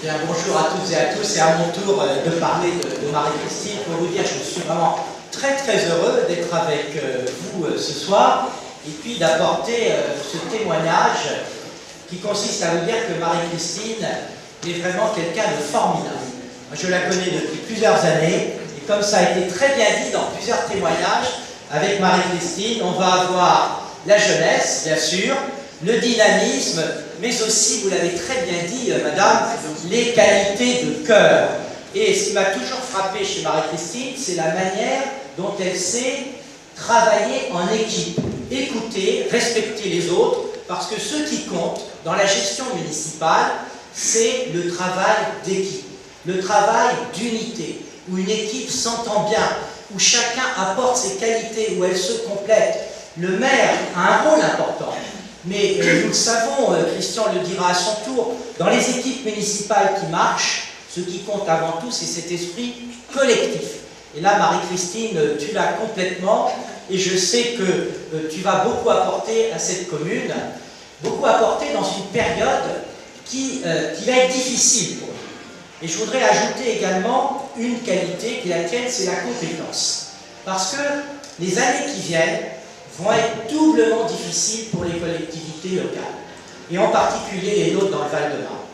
Bien, bonjour à toutes et à tous. C'est à mon tour de parler de Marie-Christine pour vous dire que je suis vraiment très heureux d'être avec vous ce soir et puis d'apporter ce témoignage qui consiste à vous dire que Marie-Christine est vraiment quelqu'un de formidable. Je la connais depuis plusieurs années et comme ça a été très bien dit dans plusieurs témoignages, avec Marie-Christine, on va avoir la jeunesse, bien sûr, le dynamisme, mais aussi, vous l'avez très bien dit, madame, les qualités de cœur. Et ce qui m'a toujours frappé chez Marie-Christine, c'est la manière dont elle sait travailler en équipe, écouter, respecter les autres, parce que ce qui compte dans la gestion municipale, c'est le travail d'équipe, le travail d'unité, où une équipe s'entend bien, où chacun apporte ses qualités, où elle se complète. Le maire a un rôle important. Mais nous le savons, Christian le dira à son tour, dans les équipes municipales qui marchent, ce qui compte avant tout, c'est cet esprit collectif. Et là, Marie-Christine, tu l'as complètement, et je sais que tu vas beaucoup apporter à cette commune, beaucoup apporter dans une période qui va être difficile pour nous. Et je voudrais ajouter également une qualité qui est la tienne, c'est la compétence. Parce que les années qui viennent vont être doublement difficiles pour les collectivités locales, et en particulier les nôtres dans le Val-de-Marne.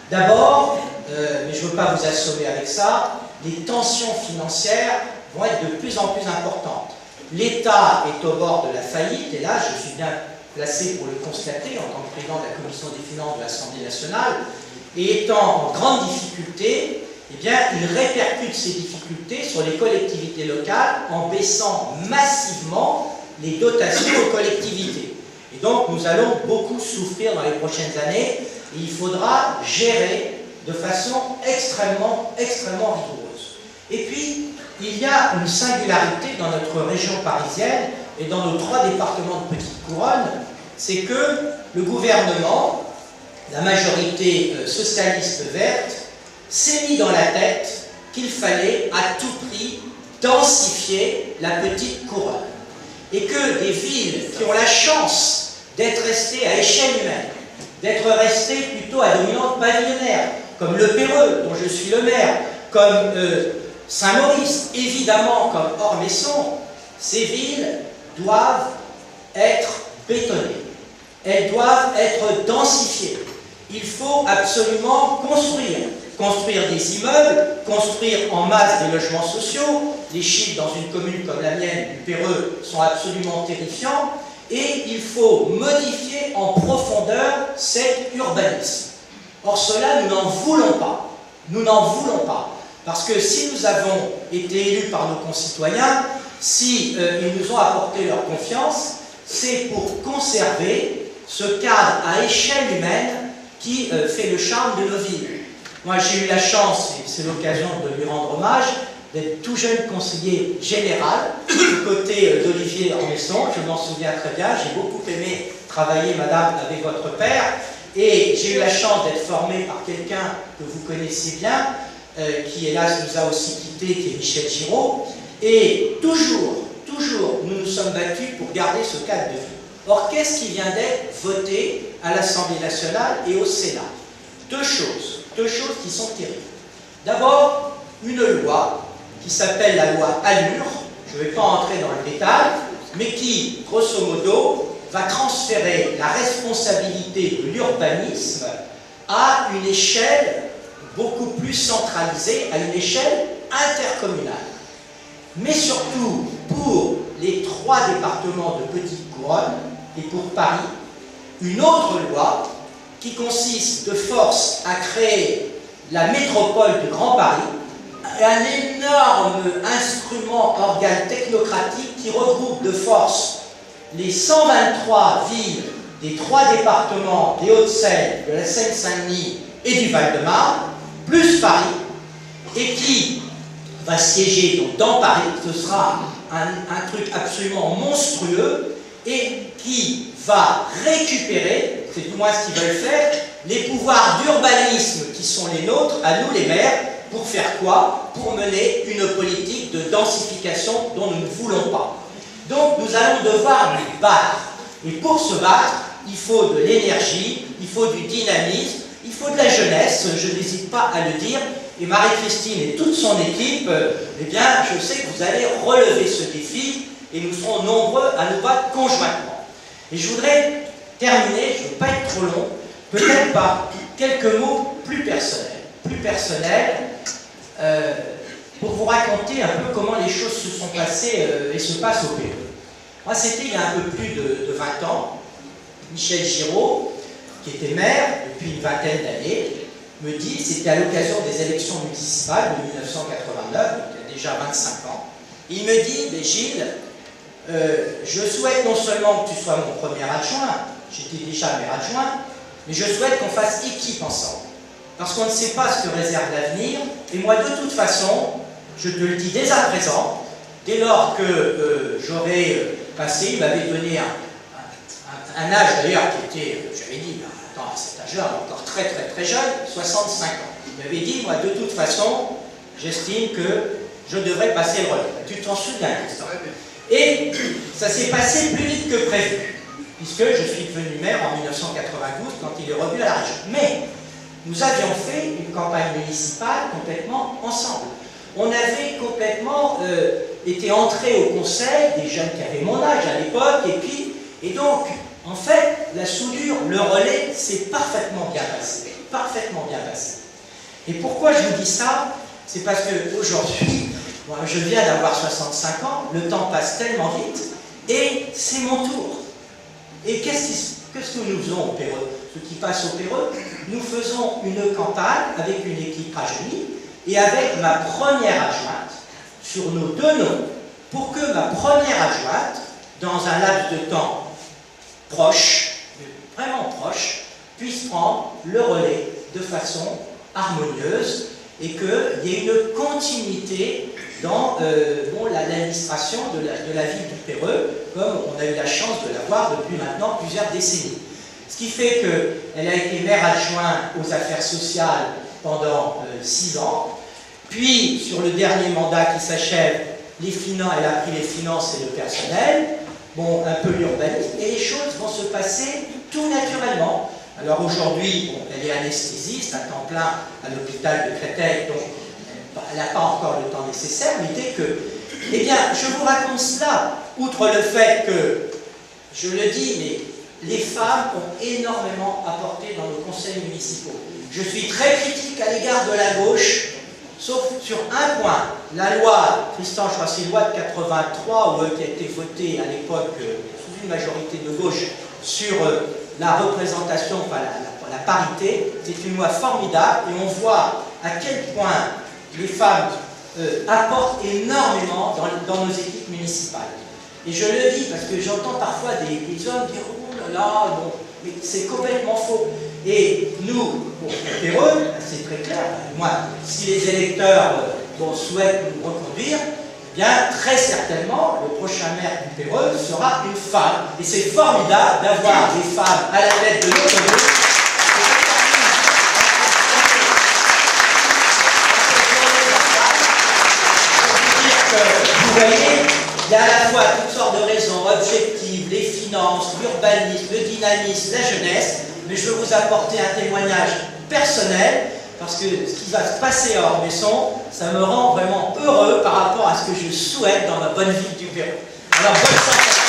D'abord, mais je ne veux pas vous assommer avec ça, les tensions financières vont être de plus en plus importantes. L'État est au bord de la faillite, et là, je suis bien placé pour le constater en tant que président de la Commission des finances de l'Assemblée nationale, et étant en grande difficulté, eh bien, il répercute ces difficultés sur les collectivités locales en baissant massivement les dotations aux collectivités. Et donc, nous allons beaucoup souffrir dans les prochaines années et il faudra gérer de façon extrêmement rigoureuse. Et puis, il y a une singularité dans notre région parisienne et dans nos 3 départements de Petite Couronne, c'est que le gouvernement, la majorité socialiste verte, s'est mis dans la tête qu'il fallait à tout prix densifier la Petite Couronne. Et que des villes qui ont la chance d'être restées à échelle humaine, d'être restées plutôt à dominante pavillonnaire, comme Le Perreux, dont je suis le maire, comme Saint-Maurice, évidemment comme Ormesson, ces villes doivent être bétonnées, elles doivent être densifiées. Il faut absolument construire des immeubles, construire en masse des logements sociaux. Les chiffres dans une commune comme la mienne, du Perreux, sont absolument terrifiants. Et il faut modifier en profondeur cet urbanisme. Or, cela, nous n'en voulons pas. Nous n'en voulons pas. Parce que si nous avons été élus par nos concitoyens, si ils nous ont apporté leur confiance, c'est pour conserver ce cadre à échelle humaine qui fait le charme de nos villes. Moi, j'ai eu la chance, et c'est l'occasion de lui rendre hommage, d'être tout jeune conseiller général du côté d'Olivier Ormesson. Je m'en souviens très bien, j'ai beaucoup aimé travailler, madame, avec votre père, et j'ai eu la chance d'être formé par quelqu'un que vous connaissez bien, qui hélas nous a aussi quittés, qui est Michel Giraud, et toujours, nous nous sommes battus pour garder ce cadre de vie. Or, qu'est-ce qui vient d'être voté à l'Assemblée nationale et au Sénat? Deux choses qui sont terribles. D'abord, une loi qui s'appelle la loi Allure, je ne vais pas entrer dans le détail, mais qui, grosso modo, va transférer la responsabilité de l'urbanisme à une échelle beaucoup plus centralisée, à une échelle intercommunale. Mais surtout, pour les 3 départements de Petite Couronne et pour Paris, une autre loi qui consiste de force à créer la métropole du Grand Paris, un énorme instrument, organe technocratique qui regroupe de force les 123 villes des 3 départements des Hauts-de-Seine, de la Seine-Saint-Denis et du Val-de-Marne, plus Paris, et qui va siéger donc dans Paris. Ce sera un truc absolument monstrueux et qui va récupérer, c'est du moins ce qu'ils veulent faire, les pouvoirs d'urbanisme qui sont les nôtres, à nous les maires, pour faire quoi? Pour mener une politique de densification dont nous ne voulons pas. Donc nous allons devoir nous battre. Et pour se battre, il faut de l'énergie, il faut du dynamisme, il Il faut de la jeunesse, je n'hésite pas à le dire, et Marie-Christine et toute son équipe, eh bien, je sais que vous allez relever ce défi, et nous serons nombreux à nous battre conjointement. Et je voudrais terminer, je ne veux pas être trop long, peut-être par quelques mots plus personnels, pour vous raconter un peu comment les choses se sont passées et se passent au PE. Moi, c'était il y a un peu plus de 20 ans, Michel Giraud, qui était maire depuis une vingtaine d'années, me dit, c'était à l'occasion des élections municipales de 1989, donc il y a déjà 25 ans, il me dit, mais Gilles, je souhaite non seulement que tu sois mon premier adjoint, j'étais déjà maire adjoint, mais je souhaite qu'on fasse équipe ensemble. Parce qu'on ne sait pas ce que réserve l'avenir, et moi de toute façon, je te le dis dès à présent, dès lors que j'aurai passé, il m'avait donné un âge d'ailleurs qui était, j'avais dit, attends, à cet âge-là, encore très jeune, 65 ans. Il m'avait dit, moi de toute façon, j'estime que je devrais passer le relais. Tu t'en souviens, Christophe? Et ça s'est passé plus vite que prévu, puisque je suis devenu maire en 1992 quand il est revenu à la région. Mais nous avions fait une campagne municipale complètement ensemble. On avait complètement été entrés au conseil, des jeunes qui avaient mon âge à l'époque, et donc, en fait, la soudure, le relais, s'est parfaitement bien passé. Parfaitement bien passé. Et pourquoi je vous dis ça? C'est parce qu'aujourd'hui, moi, je viens d'avoir 65 ans, le temps passe tellement vite, et c'est mon tour. Et qu'est-ce que nous faisons au Péreux? Ceux qui passent au Péreux, nous faisons une campagne avec une équipe rajeunie, et avec ma première adjointe, sur nos deux noms, pour que ma première adjointe, dans un laps de temps proche, vraiment proche, puisse prendre le relais de façon harmonieuse et qu'il y ait une continuité dans l'administration de la ville du Péreux, comme on a eu la chance de l'avoir depuis maintenant plusieurs décennies. Ce qui fait qu'elle a été maire adjointe aux affaires sociales pendant 6 ans, puis sur le dernier mandat qui s'achève, elle a pris les finances et le personnel, bon, un peu l'urbanisme, et les choses vont se passer tout naturellement. Alors aujourd'hui, bon, elle est anesthésiste à temps plein à l'hôpital de Créteil, donc elle n'a pas encore le temps nécessaire, mais dès que... Eh bien, je vous raconte cela, outre le fait que, je le dis, mais les femmes ont énormément apporté dans nos conseils municipaux. Je suis très critique à l'égard de la gauche, sauf sur un point. La loi, Tristan, je crois que c'est une loi de 83 qui a été votée à l'époque sous une majorité de gauche sur la représentation, enfin la parité. C'est une loi formidable et on voit à quel point les femmes apportent énormément dans nos équipes municipales. Et je le dis parce que j'entends parfois des hommes dire « Oh là là, bon, mais c'est complètement faux ». Et nous, pour Péreux, c'est très clair, moi, si les électeurs souhaitent nous reconduire, eh bien, très certainement, le prochain maire du Péreux sera une femme. Et c'est formidable d'avoir des femmes à la tête de notre ville. Vous voyez, il y a à la fois toutes sortes de raisons objectives, les finances, l'urbanisme, le dynamisme, la jeunesse, mais je veux vous apporter un témoignage personnel, parce que ce qui va se passer à Ormesson, ça me rend vraiment heureux par rapport à ce que je souhaite dans ma bonne ville du Pérou. Alors, bonne santé.